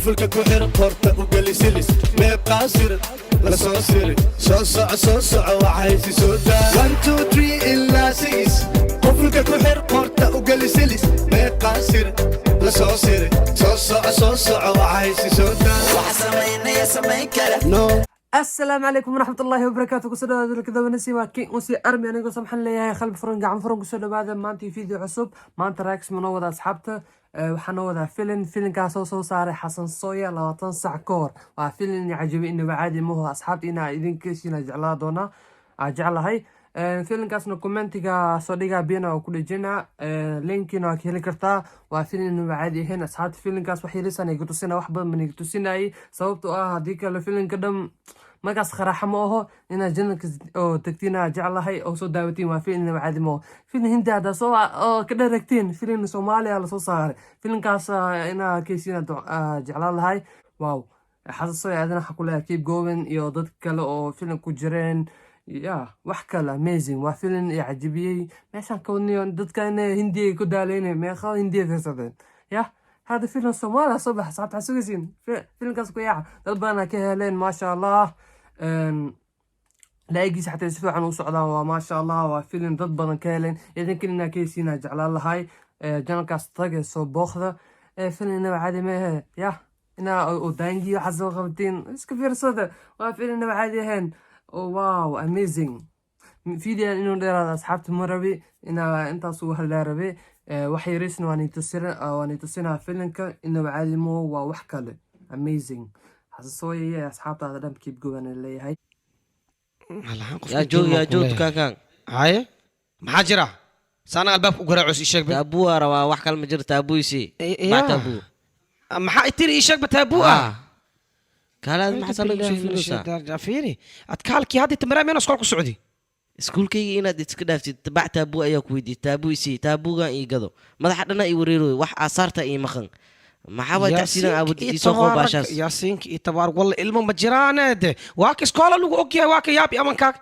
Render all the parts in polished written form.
قفلك كحر قرطة وقلي سلس ما يبقى سر لا صوصر صوصع وعايز سودا 1 2 3 إلا 6 قفلك كحر قرطة وقلي سلس ما يبقى سر لا صوصر صوصع وعايز سودا وحسمين يا سمين كره السلام عليكم ورحمة الله وبركاته. كسر هذا كذا ونسي واكي وسي أرمي أنا قسم حن لي خلب فرنج عم فرنج كسر بعد ما أنتي فيديو عصب ما أنت راكس منوض أصحابته وحنوض فيلم كاسو صار حسن صويا لو تنصع كور وفيلم يعجبني إنه بعادي مو أصحابتي إنا إذن كيسينا جعلا دونا جعلا هاي فيلم كاسنا كومنتيغا صديقا بينا وكل جنا لينكينا كهلي كرتا وفيلم إنه بعادي هنا أصحاب فيلم كاس وحي لسنا يقطسنا وحبا من يقطسنا أي صوبته هذيك الفيلم قدم magaas kharaxa ma aho inaa janalka oo tagtiina jeclahay oo soo daawatiin waa fiilin caadi ma fiilin hindi hada soo ka dheregtiin fiilin Soomaaliya la soo saaray fiilkaas inaa keesina jeclaan lahay wow xasaso aadana waxa ku leeyahay keep going iyo dad kale oo fiilin ku jireen ya wax kale amazing waa fiilin yaajibiyay meeshan ka wadniyo dadka hindi ku daalayeen meeqa hindi fiirsadeen ya هذا فيلم صومالي صبح صعب حسوسين فيلم كاسكو يا دلبنا كهلين ما شاء الله لا يجي حتى يسفوا عنه صعدا وما شاء الله وفيلم دلبنا كهلين إذا كنا كيسينا جعل الله هاي جنال كاستاج صباخذا فيلم عادي ما يا هنا ودانجي حزوا غبتين إيش كفير صدق وفيلم عادي هن واو أميزing فيديو إنه ده أصحاب مربي إن أنت صوح العربي waxay reesna waan tusina filimka inuu caalimo waa wax kale amazing xasooyay asxaabtaada dhan keep going leeyahay يا جود كان هاي ما جرى سانا الباب وقرا عس يشك ابو روا wax kale ma jirta abu isi ma tabu ما تري يشك بتابو كان ما حصل لك شيء فلوسا فيري اتكالكي هذه تمرا من اسكولك سعودي iskuulkayga inaad iska dhaaftid tabac taabu ayaa ku weydiiyay taabuisi taabuga ii gado madaxa dhana ii wareeroy wax asaarta ii maqan maxaa way tacsiilan aabudii soo qoobashaas yaasiinka iyo tabaar walla ilmo ma jiraanade waa ka iskoola lagu ogyahay waa ka yaabi amankaag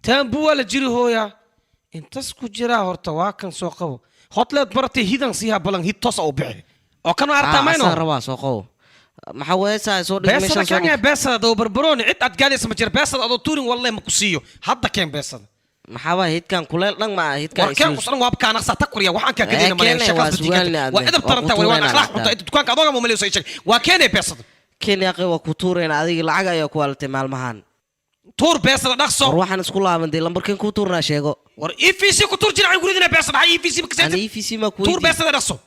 taabu wala jiri hooya intas ku jira horta waa kan soo qabo hotleed baratay hidan siya balan hid toos oo bixi oo kan arta mayno rabaa soo qabo maxaa way soo dhigay meesha kan beesada oo barbaroon cid ad gaadaysa ma jir beesada adoo tuurin wallahi ma ku siiyo hadda keen beesada maxaa way hidkan kuleel dhan ma hidkan warkaan qoslan waa bkaan aqsa takuriya waxaan ka kadina ma shaqas badiga waa idab taranta waa akhlaaq xunta dukaanka adooga ma maleeyo sheeg waa keenay beesada keenay aqay waa ku tuureen adiga lacag ayaa ku waltay maalmahan tuur beesada dhaqso waxaan isku laabanday lambarkan ku tuurnaa sheego war EFC ku tuur jiraan guridina beesada EFC ma kasay EFC ma ku tuur beesada dhaqso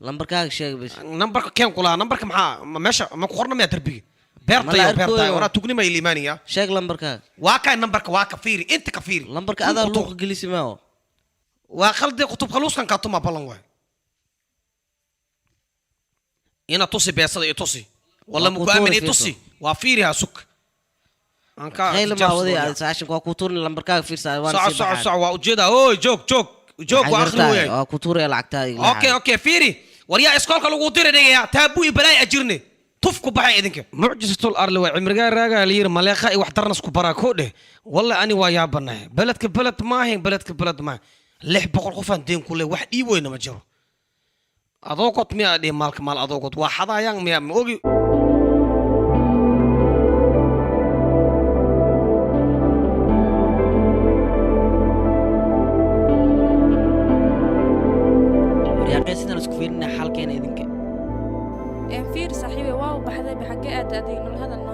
lambarkaaga sheeg bis lambarka keen kula lambarka maxaa meesha ma ku qorna ma darbiga beerta wara tugnima ilimaaniya sheeg lambarkaaga waa ka lambarka waa ka fiiri inta ka fiiri lambarka adaa luuq gelisimo waa qaldi qutub khaluuskan ka tuma balan way ina tusi beesada iyo tusi walla mu aaminay tusi waa fiiri ha suk anka hayl ma wadi saashin waa ku tuurni lambarkaaga fiirsaa waan soo waa ujeeda oo joog waa akhri way waa ku tuuray lacagtaada okay fiiri wariya iskoolka lagu diray dhigaya taabu iyo balay ajirne tufku baxay idinka mucjisatul arli waa cimriga raaga la yiri maleeqa ay wax tarnas ku bara ko dheh wallahi ani waa yaabanahay baladka balad ma ahayn baladka balad ma 600 qof aan deen kule wax dhiib weyna ma jiro adoogod miya dhee maalka maal adoogod waa xadaayaan miya ma ogi sidaan isku fiirina xalkeena idinka fiir saaxiibay waa baxday baxagee aad adeegno hadalno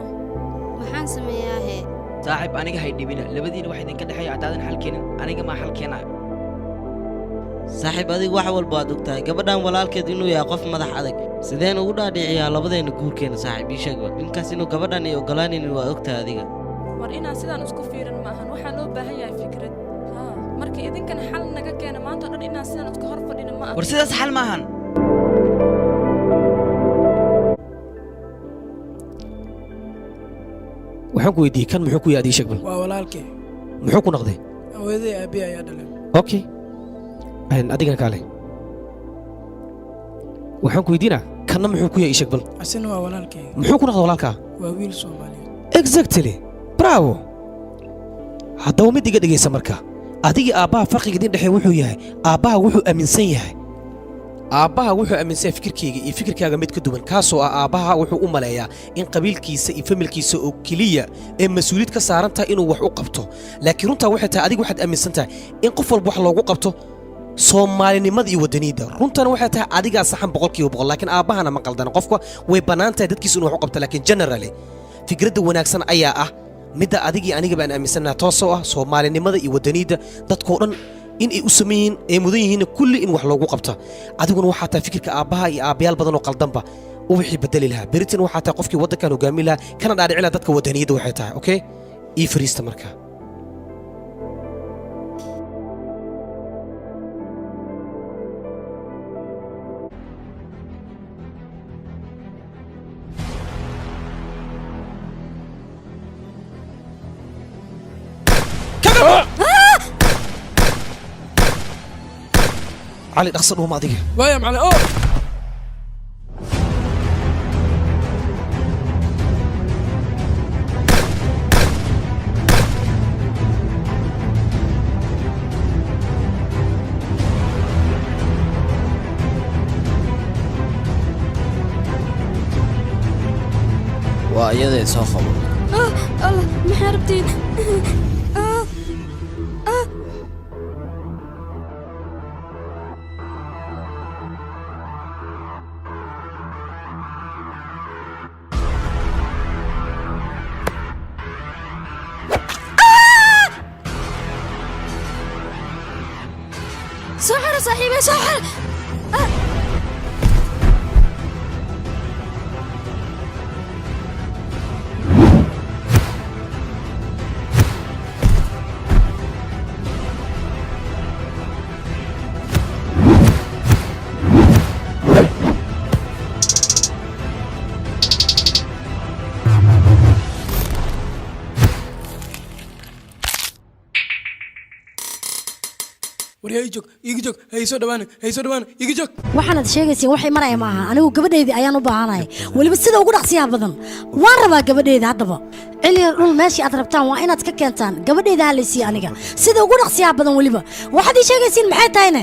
waxaan sameeyaa saaxiib aniga hay dhibina labadiina wax idinka dhaxay cadaadan xalkeenin aniga ma xalkeena saaxiib adiga wax walba aad ogtahay gabadhan walaalkeed inuu yahay qof madax adag sideen ugu dhaadhiciyaa labadeena guurkeena saaxiib ii sheeg ninkaas inuu gabadhan ay ogolaanaynin waa ogtahay adiga war inaan sidaan isku fiirin ma ahan waxaa loo baahan yahay fikrad marka idinkan xal naga keena maanta dhan inaan sidaan isku hor fadhino ma war sidaas xal ma ahan waxaan ku weydiiyay kan muxuu ku yaadi sheegbal waa walaalkay muxuu ku noqday hooyaday aabi ayaa dhalay okay adigan kale waxaan ku weydiinaa kanna muxuu ku yaadi sheegbal asina waa walaalkay muxuu ku noqday walaalka waa wiil Soomaaliyeed exactly bravo haddaba mid iga dhigaysa marka adigii aabbaha farqiga idin dhexee wuxuu yahay aabbaha wuxuu aaminsan yahay aabbaha wuxuu aaminsan fikirkayga iyo fikirkaaga mid ka duwan kaasoo ah aabbaha wuxuu u maleeyaa in qabiilkiisa iyo familkiisa oo keliya ee mas-uuliyad ka saaran tahay inuu wax u qabto laakiin runtaa waxay tahay adigu waxaad aaminsan tahay in qof walba wax loogu qabto soomaalinimada iyo wadaniidda runtana waxay tahay adigaa saxan 100% laakiin aabbahana ma qaldana qofka way bannaan tahay dadkiisa inuu wax u qabto laakiin generally fikradda wanaagsan ayaa ah midda adigii aniga baan aaminsanahay toosoo ah soomaalinimada iyo wadaniidda dadkoo dhan in ay u sameeyeen ay mudan yihiin kulli in wax loogu qabto adiguna waxaa tahay fikirka aabbaha iyo aabbayaal badan oo qaldanba u wixii bedeli lahaa beritin waxaa tahay qofkii waddankan hogaamin lahaa kana dhaadhici lahaa dadka wadaniyadda waxay tahay okay ii fariista markaa علي أقصد هو ماضيه وايا معلم أوه وأيضا سوف الله ما حاربتين سحر صاحبي سحر waryaa ii joog hayso dhawaan ii joog waxaanad sheegaysiin waxay maraya maaha anigu gabadheydii ayaan u baahanahay weliba sida ugu dhaqsiyaha badan waan rabaa gabadheeda haddaba ciliga dhul meeshii aad rabtaan waa inaad ka keentaan gabadheeda halaysiiya aniga sida ugu dhaqsiyaha badan weliba waxaad ii sheegaysiin maxay tahayne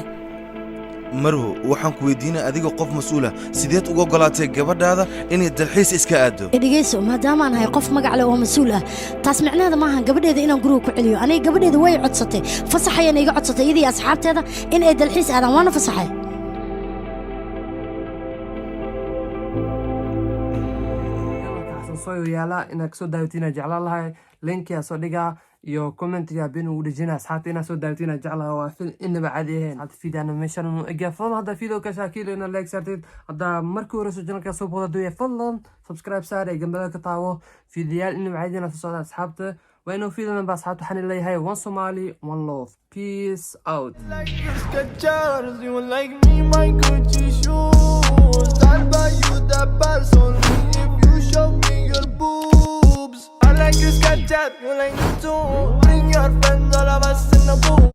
marwo waxaan ku weydiinay adiga qof mas'uula sideed uga ogolaatay gabadhaada inay dalxiis iska aado dhegeyso maadaama aan ahay qof magac leh oo mas'uul ah taas macnaheedu maaha gabadheeda inaan guriga ku celiyo aniga gabadheeda way codsatay fasaxayana iga codsatay iyadii asxaabteeda in ay dalxiis aadaan waana fasaxay soo yaala inaad kasoo daawatiin jeclaan lahay linkiyaa soo dhigaa iyo commentiga bin ugu dhejina asxaabta inaad soo daawatiin jeclaha waa fil inaba caadi ahayn hadda fiidaan meeshan uu egyaa fadlan hadda video ka shaakiilo inaad like saartid hadda markii hore soo janalka soo booda duya fadlan subscribe saar ee gambada ka taawo fiidiyaal inaba caadi inaad soo socda asxaabta waa inuu fiidan ba asxaabta waxaan leeyahay one Somali one love peace out Like you Snapchat, you like me too. Bring your friends, all of us in the booth.